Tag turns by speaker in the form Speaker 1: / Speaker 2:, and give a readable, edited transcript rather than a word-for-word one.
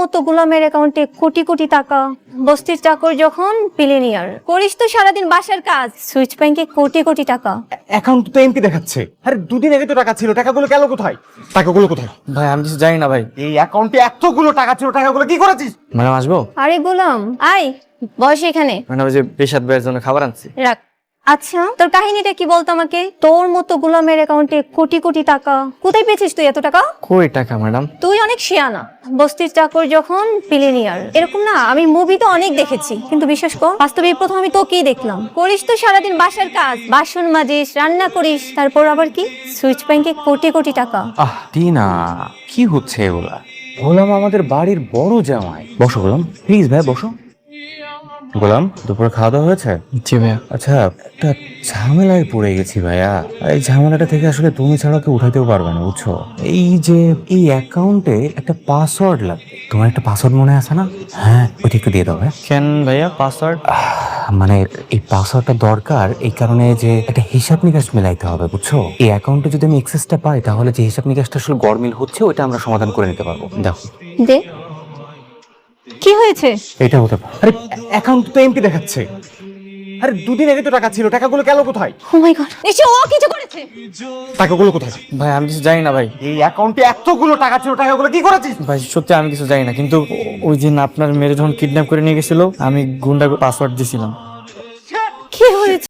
Speaker 1: মতো গোলামের অ্যাকাউন্টে কোটি কোটি টাকা, বস্তির চাকর যখন বিলিনিয়ার, করিস তো সারাদিন বাসার কাজ, সুইচ ব্যাংকে কোটি কোটি টাকা।
Speaker 2: অ্যাকাউন্ট তো এমপি দেখাচ্ছে। আরে দুদিন আগে তো টাকা ছিল, টাকাগুলো গেল কোথায়? টাকাগুলো কোথায়?
Speaker 3: ভাই আমি কিছু জানি না ভাই।
Speaker 2: এই অ্যাকাউন্টে এতগুলো টাকা ছিল, টাকাগুলো কি করেছিস?
Speaker 3: ম্যাডাম আসবো?
Speaker 1: আরে গোলাম আয়, বস এখানে।
Speaker 3: ম্যাডাম ওই যে পেশাদ ভাইয়ের জন্য খাবার আনছি।
Speaker 1: রাখ। আচ্ছা তোর কাহিনীটা কি বলতো আমাকে? তোর মতো গোলামের অ্যাকাউন্টে কোটি কোটি টাকা, কোথায় পেয়েছিস তুই এত টাকা?
Speaker 3: কই টাকা ম্যাডাম?
Speaker 1: তুই অনেক শিয়ানা। বস্তির চাকর যখন বিলিনিয়ার, এরকম না আমি মুভি তো অনেক দেখেছি, কিন্তু বিশ্বাস কর বাস্তবে এই প্রথম আমি তোকেই দেখলাম। করিস তো সারাদিন বাসার কাজ, বাসন মাজিস, রান্না করিস, তারপর আবার কি সুইচ ব্যাংকে কোটি কোটি টাকা।
Speaker 4: টিনা, কি হচ্ছে এগুলা? গোলাম আমাদের বাড়ির বড় জামাই। বসো গোলাম, প্লিজ ভাই বসো। গোলাম, দুপুরে খাওয়া দাওয়া হয়েছে?
Speaker 3: জি ভাইয়া।
Speaker 4: আচ্ছা, একটা ঝামেলায় পড়ে গেছি ভাইয়া। এই ঝামেলাটা থেকে আসলে তুমি ছাড়া কেউ উঠাইতেও পারবে না, বুঝছো? এই যে এই অ্যাকাউন্টে একটা পাসওয়ার্ড লাগবে। তোমার একটা পাসওয়ার্ড মনে আছে না? হ্যাঁ, ওইটা একটু দিয়ে দাও ভাই।
Speaker 3: কেন ভাইয়া পাসওয়ার্ড?
Speaker 4: মানে এই পাসওয়ার্ডটা দরকার এই কারণে যে একটা হিসাব নিকাশ মিলাইতে হবে, বুঝছো? এই অ্যাকাউন্টে যদি আমি এক্সেসটা পাই তাহলে যে হিসাব নিকাশটা আসলে গড়মিল হচ্ছে ওইটা আমরা সমাধান করে নিতে পারবো। দেখো,
Speaker 1: দে, কি হয়েছে?
Speaker 4: এটা হতে পারে।
Speaker 2: আরে অ্যাকাউন্ট তো এমপি দেখাচ্ছে। আরে দুদিন আগে তো টাকা ছিল, টাকাগুলো গেল কোথায়?
Speaker 1: ও মাই গড, নিশ্চয় ও কিছু করেছে।
Speaker 2: টাকাগুলো কোথায়?
Speaker 3: ভাই আমি কিছু জানি না ভাই।
Speaker 2: এই অ্যাকাউন্টে এতগুলো টাকা ছিল, টাকাগুলো কি করেছিস?
Speaker 3: ভাই সত্যি আমি কিছু জানি না, কিন্তু ওই দিন আপনার মেয়ে যখন কিডন্যাপ করে নিয়ে গেছিল আমি গুন্ডাকে পাসওয়ার্ড দিয়েছিলাম।
Speaker 1: কি হয়েছে?